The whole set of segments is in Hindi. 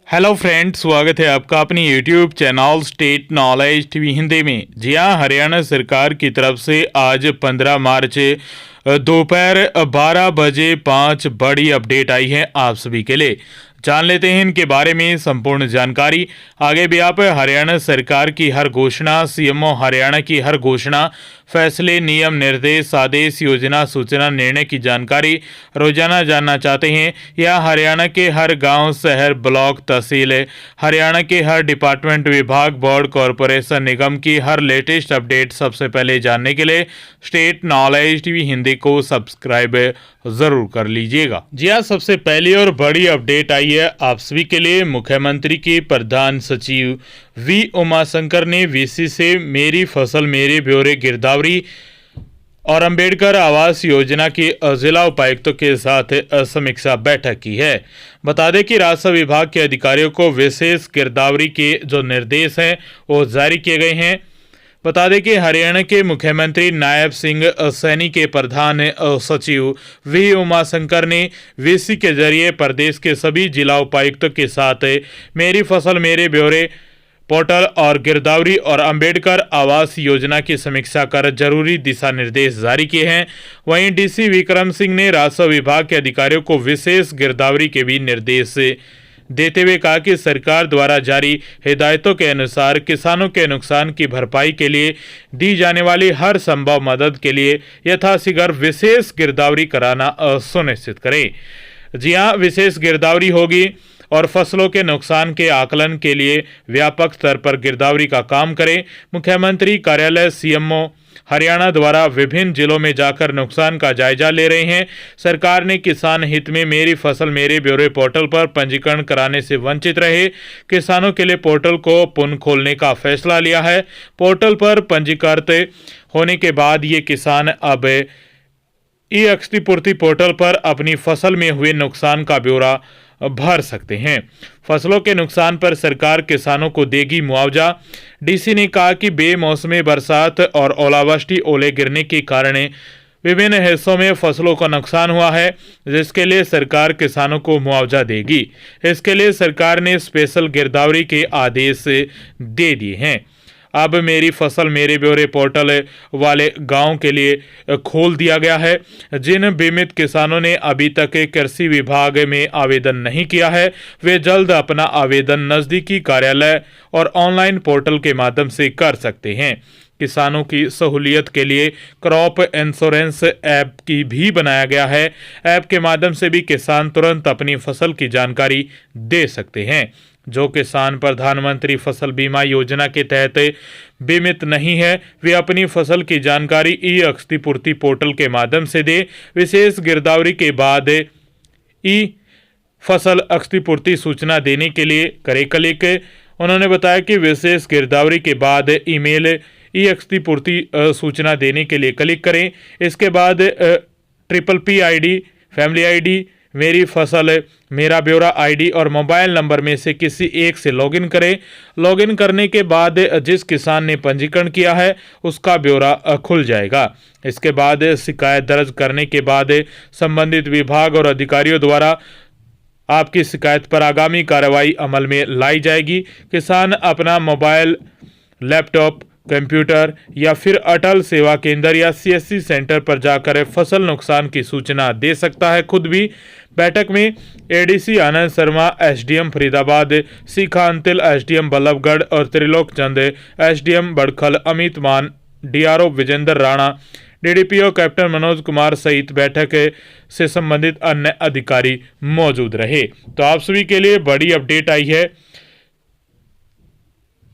हेलो फ्रेंड्स, स्वागत है आपका अपनी YouTube channel state knowledge TV Hindi में। जी हाँ, हरियाणा सरकार की तरफ से आज 15 मार्च दोपहर 12 बजे 5 बड़ी अपडेट आई है आप सभी के लिए। जान लेते हैं इनके बारे में संपूर्ण जानकारी। आगे भी आप हरियाणा सरकार की हर घोषणा, सीएमओ हरियाणा की हर घोषणा, फैसले, नियम, निर्देश, आदेश, योजना, सूचना, निर्णय की जानकारी रोजाना जानना चाहते हैं या हरियाणा के हर गांव, शहर, ब्लॉक, तहसील, हरियाणा के हर डिपार्टमेंट, विभाग, बोर्ड, कॉरपोरेशन, निगम की हर लेटेस्ट अपडेट सबसे पहले जानने के लिए स्टेट नॉलेज टीवी हिंदी को सब्सक्राइब जरूर कर लीजिएगा। जी हाँ, सबसे पहली और बड़ी अपडेट आई है आप सभी के लिए। मुख्यमंत्री के प्रधान सचिव वी उमाशंकर ने वीसी से मेरी फसल मेरे ब्यौरे गिरदावरी और अंबेडकर आवास योजना की जिला उपायुक्तों के साथ समीक्षा बैठक की है। बता दें कि राजस्व विभाग के अधिकारियों को विशेष गिरदावरी के जो निर्देश हैं वो जारी किए गए हैं। बता दें कि हरियाणा के मुख्यमंत्री नायब सिंह सैनी के प्रधान सचिव वी उमाशंकर ने वीसी के जरिए प्रदेश के सभी जिला उपायुक्तों के साथ मेरी फसल मेरे ब्यौरे पोर्टल और गिरदावरी और अंबेडकर आवास योजना की समीक्षा कर जरूरी दिशा निर्देश जारी किए हैं। वहीं डीसी विक्रम सिंह ने राजस्व विभाग के अधिकारियों को विशेष गिरदावरी के भी निर्देश देते हुए कहा कि सरकार द्वारा जारी हिदायतों के अनुसार किसानों के नुकसान की भरपाई के लिए दी जाने वाली हर संभव मदद के लिए यथाशीघ्र विशेष गिरदावरी कराना सुनिश्चित करें। जी हाँ, विशेष गिरदावरी होगी और फसलों के नुकसान के आकलन के लिए व्यापक स्तर पर गिरदावरी का काम करें। मुख्यमंत्री कार्यालय सीएमओ हरियाणा द्वारा विभिन्न जिलों में जाकर नुकसान का जायजा ले रहे हैं। सरकार ने किसान हित में मेरी फसल मेरे ब्यौरे पोर्टल पर पंजीकरण कराने से वंचित रहे किसानों के लिए पोर्टल को पुनः खोलने का फैसला लिया है। पोर्टल पर पंजीकृत होने के बाद ये किसान अब ई क्षतिपूर्ति पोर्टल पर अपनी फसल में हुए नुकसान का ब्यौरा भर सकते हैं। फसलों के नुकसान पर सरकार किसानों को देगी मुआवजा। डीसी ने कहा कि बेमौसमी बरसात और ओलावृष्टि, ओले गिरने के कारण विभिन्न हिस्सों में फसलों का नुकसान हुआ है, जिसके लिए सरकार किसानों को मुआवजा देगी। इसके लिए सरकार ने स्पेशल गिरदावरी के आदेश दे दिए हैं। अब मेरी फसल मेरे ब्यौरे पोर्टल वाले गांव के लिए खोल दिया गया है। जिन बीमित किसानों ने अभी तक कृषि विभाग में आवेदन नहीं किया है, वे जल्द अपना आवेदन नज़दीकी कार्यालय और ऑनलाइन पोर्टल के माध्यम से कर सकते हैं। किसानों की सहूलियत के लिए क्रॉप इंश्योरेंस ऐप की भी बनाया गया है। ऐप के माध्यम से भी किसान तुरंत अपनी फसल की जानकारी दे सकते हैं। जो किसान प्रधानमंत्री फसल बीमा योजना के तहत बीमित नहीं है, वे अपनी फसल की जानकारी ई क्षतिपूर्ति पोर्टल के माध्यम से दे। विशेष गिरदावरी के बाद ई फसल क्षतिपूर्ति सूचना देने के लिए करे क्लिक। उन्होंने बताया कि विशेष गिरदावरी के बाद ईमेल ई क्षतिपूर्ति सूचना देने के लिए क्लिक करें। इसके बाद PPP आईडी, फैमिली आईडी, मेरी फसल मेरा ब्यौरा आईडी और मोबाइल नंबर में से किसी एक से लॉगिन करें। लॉगिन करने के बाद जिस किसान ने पंजीकरण किया है उसका ब्यौरा खुल जाएगा। इसके बाद शिकायत दर्ज करने के बाद संबंधित विभाग और अधिकारियों द्वारा आपकी शिकायत पर आगामी कार्रवाई अमल में लाई जाएगी। किसान अपना मोबाइल, लैपटॉप, कंप्यूटर या फिर अटल सेवा केंद्र या CSC सेंटर पर जाकर फसल नुकसान की सूचना दे सकता है खुद भी। बैठक में ADC आनंद शर्मा, SDM फरीदाबाद, शिखा अंतिल, SDM बल्लभगढ़ और त्रिलोक चंद, SDM Badkhal, Amit Maan, DRO Vijender Rana, DDPO captain Manoj Kumar सहित बैठक से संबंधित अन्य अधिकारी मौजूद रहे। तो आप सभी के लिए बड़ी अपडेट आई है।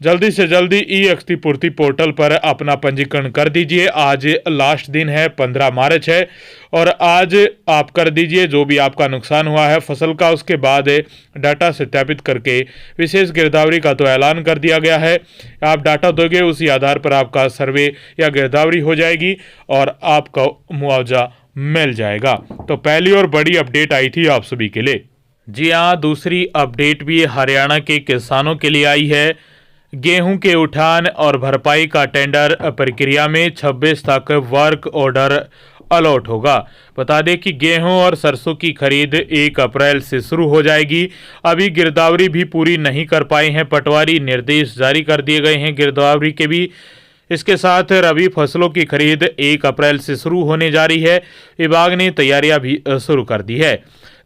जल्दी से जल्दी ई क्षतिपूर्ति पोर्टल पर अपना पंजीकरण कर दीजिए। आज लास्ट दिन है, 15 मार्च है, और आज आप कर दीजिए जो भी आपका नुकसान हुआ है फसल का। उसके बाद डाटा सत्यापित करके विशेष गिरदावरी का तो ऐलान कर दिया गया है। आप डाटा दोगे, उसी आधार पर आपका सर्वे या गिरदावरी हो जाएगी और आपका मुआवजा मिल जाएगा। तो पहली और बड़ी अपडेट आई थी आप सभी के लिए। जी हाँ, दूसरी अपडेट भी हरियाणा के किसानों के लिए आई है। गेहूं के उठान और भरपाई का टेंडर प्रक्रिया में 26 तक वर्क ऑर्डर अलॉट होगा। बता दें कि गेहूं और सरसों की खरीद 1 अप्रैल से शुरू हो जाएगी। अभी गिरदावरी भी पूरी नहीं कर पाए हैं पटवारी, निर्देश जारी कर दिए गए हैं गिरदावरी के भी। इसके साथ रबी फसलों की खरीद 1 अप्रैल से शुरू होने जा रही है। विभाग ने तैयारियां भी शुरू कर दी है।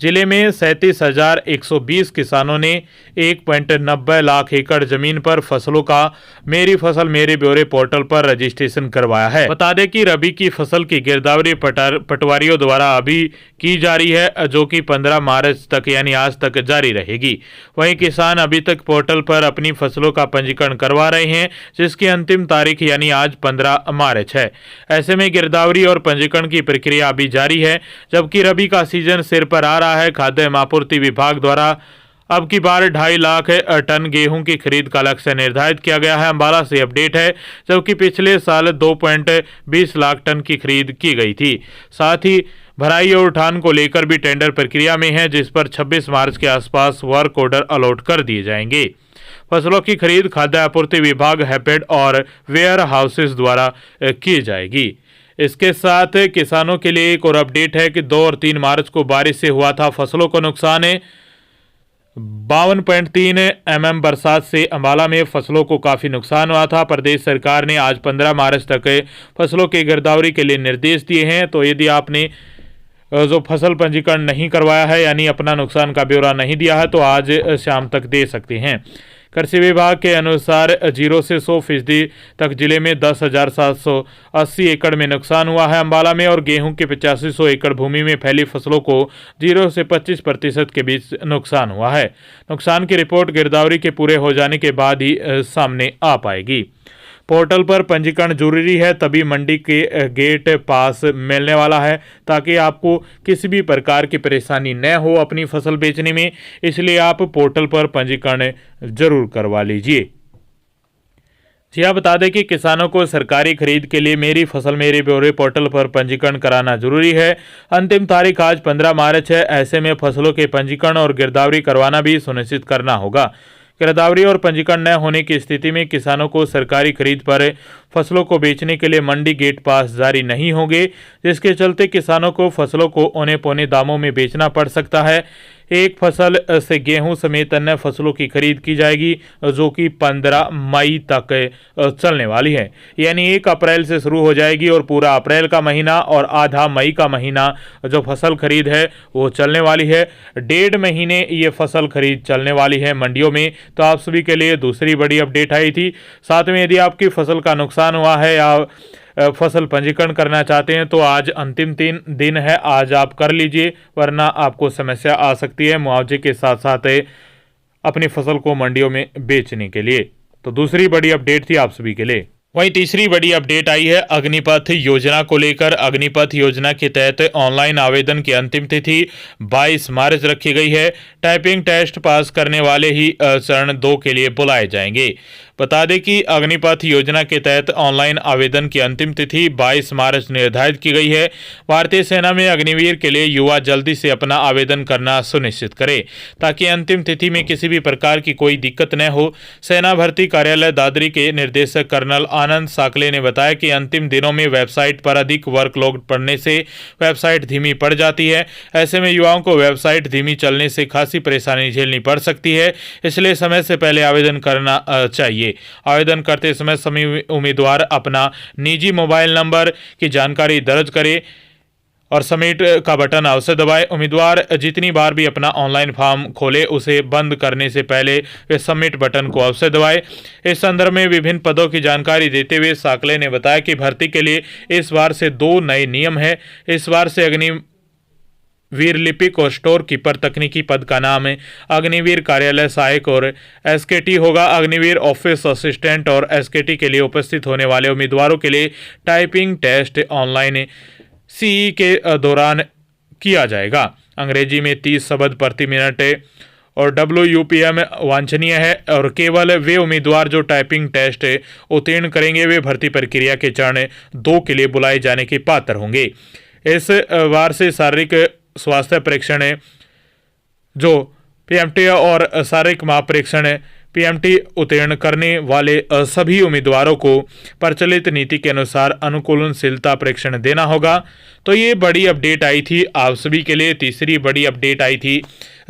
जिले में 37,120 किसानों ने 1.90 लाख एकड़ जमीन पर फसलों का मेरी फसल मेरे ब्यौरे पोर्टल पर रजिस्ट्रेशन करवाया है। बता दें कि रबी की फसल की गिरदावरी पटवारियों द्वारा अभी की जा रही है, जो कि 15 मार्च तक यानी आज तक जारी रहेगी। वहीं किसान अभी तक पोर्टल पर अपनी फसलों का पंजीकरण करवा रहे हैं, जिसकी अंतिम तारीख यानी आज 15 मार्च है। ऐसे में गिरदावरी और पंजीकरण की प्रक्रिया अभी जारी है, जबकि रबी का सीजन सिर पर आ रहा है। खाद्य एवं आपूर्ति विभाग द्वारा अब की बार 2.5 लाख टन गेहूं की खरीद का लक्ष्य निर्धारित किया गया है। अंबाला से अपडेट है, जबकि पिछले साल 2.20 लाख टन की खरीद की गई थी। साथ ही भराई और उठान को लेकर भी टेंडर प्रक्रिया में है, जिस पर 26 मार्च के आसपास वर्क ऑर्डर अलॉट कर दिए जाएंगे। फसलों की खरीद खाद्य आपूर्ति विभाग, हैपेड और वेयर हाउसेस द्वारा की जाएगी। इसके साथ किसानों के लिए एक और अपडेट है कि 2 और 3 मार्च को बारिश से हुआ था फसलों को नुकसान है। 52.3 mm बरसात से अंबाला में फसलों को काफ़ी नुकसान हुआ था। प्रदेश सरकार ने आज 15 मार्च तक फसलों की गिरदावरी के लिए निर्देश दिए हैं। तो यदि आपने जो फसल पंजीकरण नहीं करवाया है यानी अपना नुकसान का ब्यौरा नहीं दिया है, तो आज शाम तक दे सकते हैं। कृषि विभाग के अनुसार 0 से 100% तक जिले में 10,780 एकड़ में नुकसान हुआ है अंबाला में, और गेहूं के 8500 एकड़ भूमि में फैली फसलों को 0 से 25% के बीच नुकसान हुआ है। नुकसान की रिपोर्ट गिरदावरी के पूरे हो जाने के बाद ही सामने आ पाएगी। पोर्टल पर पंजीकरण जरूरी है, तभी मंडी के गेट पास मिलने वाला है, ताकि आपको किसी भी प्रकार की परेशानी न हो अपनी फसल बेचने में। इसलिए आप पोर्टल पर पंजीकरण जरूर करवा लीजिए। जी हाँ, बता दें कि किसानों को सरकारी खरीद के लिए मेरी फसल मेरे ब्यौरे पोर्टल पर पंजीकरण कराना जरूरी है। अंतिम तारीख आज 15 मार्च है। ऐसे में फसलों के पंजीकरण और गिरदावरी करवाना भी सुनिश्चित करना होगा। गिरदावरी और पंजीकरण न होने की स्थिति में किसानों को सरकारी खरीद पर फसलों को बेचने के लिए मंडी गेट पास जारी नहीं होंगे, जिसके चलते किसानों को फसलों को औने पौने दामों में बेचना पड़ सकता है। एक फसल से गेहूं समेत अन्य फसलों की खरीद की जाएगी, जो कि 15 मई तक चलने वाली है। यानी 1 अप्रैल से शुरू हो जाएगी और पूरा अप्रैल का महीना और आधा मई का महीना जो फसल खरीद है वो चलने वाली है। 1.5 महीने ये फसल खरीद चलने वाली है मंडियों में। तो आप सभी के लिए दूसरी बड़ी अपडेट आई थी। साथ में यदि आपकी फसल का नुकसान हुआ है या फसल पंजीकरण करना चाहते हैं, तो आज अंतिम 3 दिन है, आज आप कर लीजिए, वरना आपको समस्या आ सकती है मुआवजे के साथ साथ अपनी फसल को मंडियों में बेचने के लिए। तो दूसरी बड़ी अपडेट थी आप सभी के लिए। वहीं तीसरी बड़ी अपडेट आई है अग्निपथ योजना को लेकर। अग्निपथ योजना के तहत ऑनलाइन आवेदन की अंतिम तिथि 22 मार्च रखी गई है। टाइपिंग टेस्ट पास करने वाले ही चरण 2 के लिए बुलाए जाएंगे। बता दें कि अग्निपथ योजना के तहत ऑनलाइन आवेदन की अंतिम तिथि 22 मार्च निर्धारित की गई है। भारतीय सेना में अग्निवीर के लिए युवा जल्दी से अपना आवेदन करना सुनिश्चित करें, ताकि अंतिम तिथि में किसी भी प्रकार की कोई दिक्कत न हो। सेना भर्ती कार्यालय दादरी के निदेशक कर्नल आनंद साकले ने बताया कि अंतिम दिनों में वेबसाइट पर अधिक वर्कलोड पड़ने से वेबसाइट धीमी पड़ जाती है। ऐसे में युवाओं को वेबसाइट धीमी चलने से खासी परेशानी झेलनी पड़ सकती है, इसलिए समय से पहले आवेदन करना चाहिए। आवेदन करते समय सभी उम्मीदवार अपना निजी मोबाइल नंबर की जानकारी दर्ज करें और सबमिट का बटन अवश्य दबाएं। उम्मीदवार जितनी बार भी अपना ऑनलाइन फॉर्म खोले, उसे बंद करने से पहले वे सबमिट बटन को अवश्य दबाएं। इस संदर्भ में विभिन्न पदों की जानकारी देते हुए साकले ने बताया कि भर्ती के लिए इस बार से 2 नए नियम है। इस बार से अग्निवीर लिपिक और स्टोर कीपर तकनीकी पद का नाम अग्निवीर कार्यालय सहायक और एसकेटी होगा। अग्निवीर ऑफिस असिस्टेंट और एसकेटी के लिए उपस्थित होने वाले उम्मीदवारों के लिए टाइपिंग टेस्ट ऑनलाइन सीई के दौरान किया जाएगा। अंग्रेजी में 30 शब्द प्रति मिनट और WUPM वांछनीय है, और केवल वे उम्मीदवार जो टाइपिंग टेस्ट उत्तीर्ण करेंगे वे भर्ती प्रक्रिया के चरण 2 के लिए बुलाए जाने के पात्र होंगे। इस बार से शारीरिक स्वास्थ्य परीक्षण जो PMT और शारीरिक माप परीक्षण पीएमटी उत्तीर्ण करने वाले सभी उम्मीदवारों को प्रचलित नीति के अनुसार अनुकूलनशीलता परीक्षण देना होगा। तो ये बड़ी अपडेट आई थी आप सभी के लिए। तीसरी बड़ी अपडेट आई थी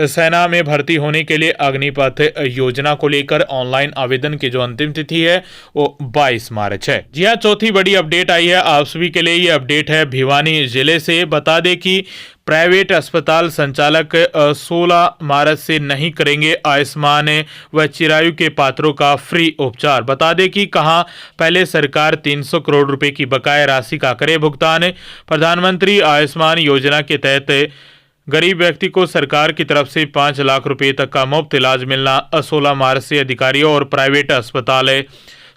सेना में भर्ती होने के लिए अग्निपथ योजना को लेकर ऑनलाइन आवेदन की जो अंतिम तिथि है वो 22 मार्च है। जी हाँ, चौथी बड़ी अपडेट आई है आप सभी के लिए। ये अपडेट है भिवानी जिले से। बता दें कि प्राइवेट अस्पताल संचालक 16 मार्च से नहीं करेंगे आयुष्मान व चिरायु के पात्रों का फ्री उपचार। बता दें कि कहां पहले सरकार 300 करोड़ रुपए की बकाया राशि का करे भुगतान। प्रधानमंत्री आयुष्मान योजना के तहत गरीब व्यक्ति को सरकार की तरफ से 5 लाख रुपए तक का मुफ्त इलाज मिलना 16 मार्च से अधिकारियों और प्राइवेट अस्पताल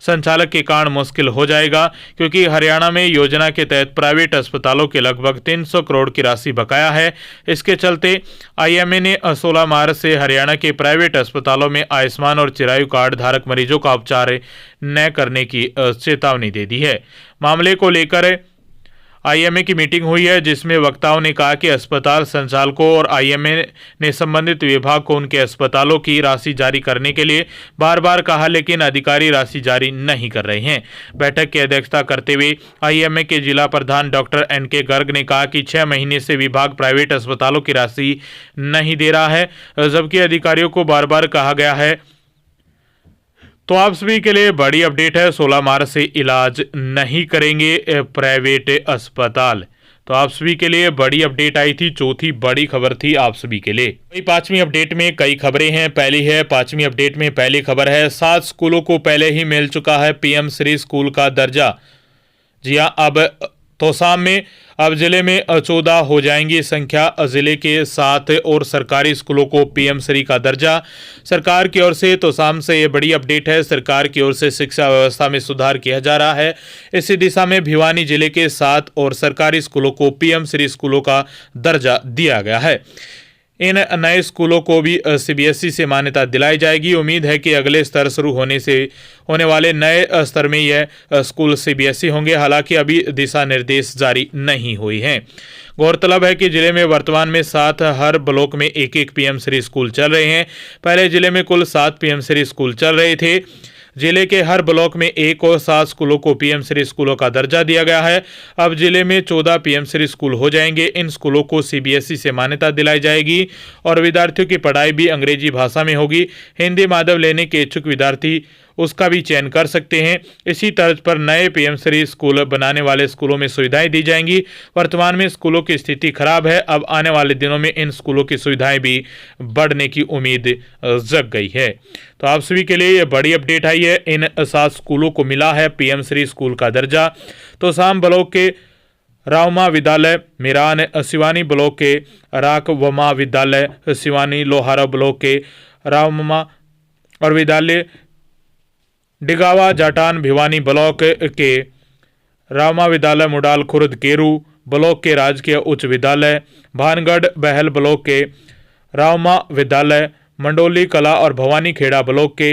संचालक के कारण मुश्किल हो जाएगा, क्योंकि हरियाणा में योजना के तहत प्राइवेट अस्पतालों के लगभग 300 करोड़ की राशि बकाया है। इसके चलते आईएमए ने 16 मार्च से हरियाणा के प्राइवेट अस्पतालों में आयुष्मान और चिरायु कार्ड धारक मरीजों का उपचार न करने की चेतावनी दे दी है। मामले को लेकर आईएमए की मीटिंग हुई है, जिसमें वक्ताओं ने कहा कि अस्पताल संचालकों और आईएमए ने संबंधित विभाग को उनके अस्पतालों की राशि जारी करने के लिए बार बार कहा, लेकिन अधिकारी राशि जारी नहीं कर रहे हैं। बैठक की अध्यक्षता करते हुए आईएमए के जिला प्रधान डॉक्टर एनके गर्ग ने कहा कि 6 महीने से विभाग प्राइवेट अस्पतालों की राशि नहीं दे रहा है, जबकि अधिकारियों को बार बार कहा गया है। तो आप सभी के लिए बड़ी अपडेट है, 16 मार्च से इलाज नहीं करेंगे प्राइवेट अस्पताल। तो आप सभी के लिए बड़ी अपडेट आई थी, चौथी बड़ी खबर थी आप सभी के लिए। पांचवी अपडेट में कई खबरें हैं। पहली है पांचवी अपडेट में पहली खबर है 7 स्कूलों को पहले ही मिल चुका है पीएम श्री स्कूल का दर्जा। जी हाँ, अब तोसाम में अब जिले में 14 हो जाएंगी संख्या। जिले के 7 और सरकारी स्कूलों को पीएम श्री का दर्जा सरकार की ओर से। तोसाम से ये बड़ी अपडेट है, सरकार की ओर से शिक्षा व्यवस्था में सुधार किया जा रहा है। इसी दिशा में भिवानी जिले के 7 और सरकारी स्कूलों को पीएम श्री स्कूलों का दर्जा दिया गया है। इन नए स्कूलों को भी सीबीएसई से मान्यता दिलाई जाएगी। उम्मीद है कि अगले स्तर शुरू होने वाले नए स्तर में यह स्कूल सीबीएसई होंगे। हालांकि अभी दिशा निर्देश जारी नहीं हुई हैं। गौरतलब है कि जिले में वर्तमान में 7 हर ब्लॉक में एक पीएम श्री स्कूल चल रहे हैं। पहले जिले में कुल 7 पीएम श्री स्कूल चल रहे थे। जिले के हर ब्लॉक में 1 और 7 स्कूलों को पीएम श्री स्कूलों का दर्जा दिया गया है। अब जिले में 14 पीएम श्री स्कूल हो जाएंगे। इन स्कूलों को सीबीएसई से मान्यता दिलाई जाएगी और विद्यार्थियों की पढ़ाई भी अंग्रेजी भाषा में होगी। हिंदी माध्यम लेने के इच्छुक विद्यार्थी उसका भी चयन कर सकते हैं। इसी तर्ज पर नए पीएम श्री स्कूल बनाने वाले स्कूलों में सुविधाएं दी जाएंगी। वर्तमान में स्कूलों की स्थिति खराब है। अब आने वाले दिनों में इन स्कूलों की सुविधाएं भी बढ़ने की उम्मीद जग गई है। तो आप सभी के लिए यह बड़ी अपडेट आई है। इन 7 स्कूलों को मिला है पीएम श्री स्कूल का दर्जा। तो शाम ब्लॉक के रावमा विद्यालय मिरान, सिवानी ब्लॉक के राकवमा विद्यालय सिवानी, लोहारा ब्लॉक के रावमा और विद्यालय डिगावा जाटान, भिवानी ब्लॉक के रामा विद्यालय मुडाल खुर्द, केरू ब्लॉक के राजकीय उच्च विद्यालय भानगढ़, बहल ब्लॉक के रामा विद्यालय मंडोली कला और भवानी खेड़ा ब्लॉक के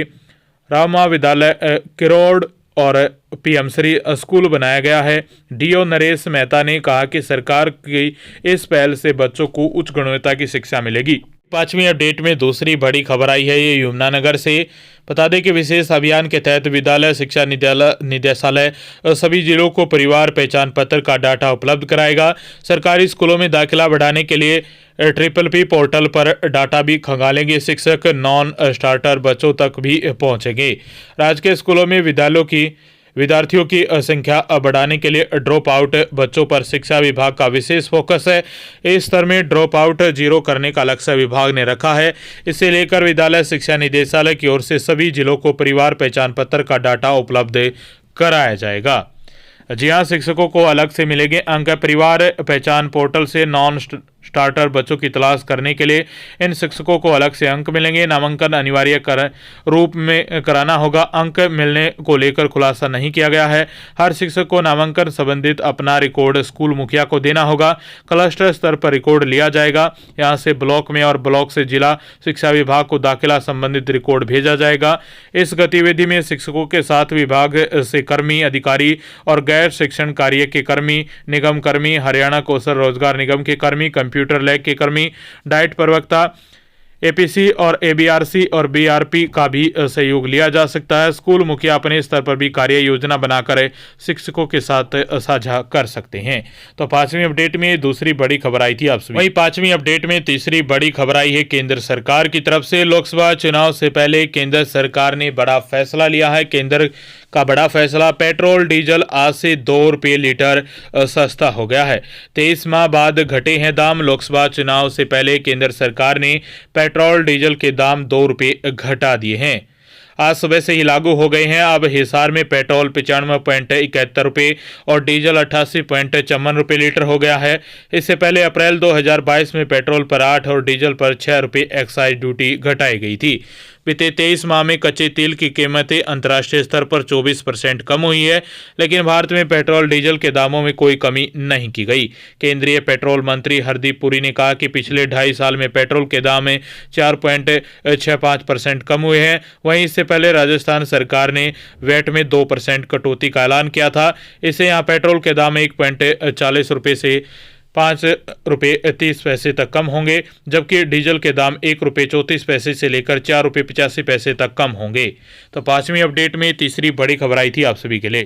रामा विद्यालय किरोड़ और पीएम श्री स्कूल बनाया गया है। डीओ नरेश मेहता ने कहा कि सरकार की इस पहल से बच्चों को उच्च गुणवत्ता की शिक्षा मिलेगी। पांचवी अपडेट में दूसरी बड़ी खबर आई है, ये यमुनानगर से। बता दें कि विशेष अभियान के तहत विद्यालय शिक्षा निदेशालय सभी जिलों को परिवार पहचान पत्र का डाटा उपलब्ध कराएगा। सरकारी स्कूलों में दाखिला बढ़ाने के लिए PPP पोर्टल पर डाटा भी खंगालेंगे। शिक्षक नॉन स्टार्टर बच्चों तक भी पहुंचेंगे। राजकीय स्कूलों में विद्यार्थियों की संख्या बढ़ाने के लिए ड्रॉप आउट बच्चों पर शिक्षा विभाग का विशेष फोकस है। इस स्तर में ड्रॉप आउट 0 करने का लक्ष्य विभाग ने रखा है। इसे लेकर विद्यालय शिक्षा निदेशालय की ओर से सभी जिलों को परिवार पहचान पत्र का डाटा उपलब्ध कराया जाएगा। जी हाँ, शिक्षकों को अलग से मिलेंगे अंक। परिवार पहचान पोर्टल से नॉन स्टार्टर बच्चों की तलाश करने के लिए इन शिक्षकों को अलग से अंक मिलेंगे। नामांकन अनिवार्य रूप में कराना होगा। अंक मिलने को लेकर खुलासा नहीं किया गया है। हर शिक्षक को नामांकन संबंधित अपना रिकॉर्ड स्कूल मुखिया को देना होगा। क्लस्टर स्तर पर रिकॉर्ड लिया जाएगा। यहां से ब्लॉक में और ब्लॉक से जिला शिक्षा विभाग को दाखिला संबंधित रिकॉर्ड भेजा जाएगा। इस गतिविधि में शिक्षकों के साथ विभाग से कर्मी, अधिकारी और गैर शिक्षण कार्य के कर्मी, निगम कर्मी, हरियाणा कौशल रोजगार निगम के कर्मी, कंप्यूटर लैब के कर्मी, डाइट प्रवक्ता, एपीसी और एबीआरसी और बीआरपी का भी सहयोग लिया जा सकता है। स्कूल मुखिया अपने स्तर पर भी कार्य योजना बनाकर शिक्षकों के साथ साझा कर सकते हैं। तो पांचवी अपडेट में दूसरी बड़ी खबर आई थी आप सभी। वहीं पांचवी अपडेट में तीसरी बड़ी खबर आई है केंद्र सरकार की तरफ से। लोकसभा चुनाव से पहले केंद्र सरकार ने बड़ा फैसला लिया है। केंद्र का बड़ा फैसला, पेट्रोल डीजल आज से 2 रुपये लीटर सस्ता हो गया है। 23 माह बाद घटे हैं दाम। लोकसभा चुनाव से पहले केंद्र सरकार ने पेट्रोल डीजल के दाम 2 रुपये घटा दिए हैं। आज सुबह से ही लागू हो गए हैं। अब हिसार में पेट्रोल 95.71 रुपये और डीजल 88.54 रुपये लीटर हो गया है। इससे पहले अप्रैल 2022 में पेट्रोल पर 8 और डीजल पर 6 रुपये एक्साइज ड्यूटी घटाई गई थी। बीते 23 माह में कच्चे तेल की कीमतें अंतर्राष्ट्रीय स्तर पर 24% कम हुई है, लेकिन भारत में पेट्रोल डीजल के दामों में कोई कमी नहीं की गई। केंद्रीय पेट्रोल मंत्री हरदीप पुरी ने कहा कि पिछले 2.5 साल में पेट्रोल के दाम में 4.65% कम हुए हैं। वहीं इससे पहले राजस्थान सरकार ने वैट में 2% कटौती का ऐलान किया था। इससे यहाँ पेट्रोल के दाम 1.40 रुपये से 5 रुपये 30 पैसे तक कम होंगे, जबकि डीजल के दाम 1 रुपये 34 पैसे से लेकर 4 रुपये 85 पैसे तक कम होंगे। तो पांचवी अपडेट में तीसरी बड़ी खबर आई थी आप सभी के लिए।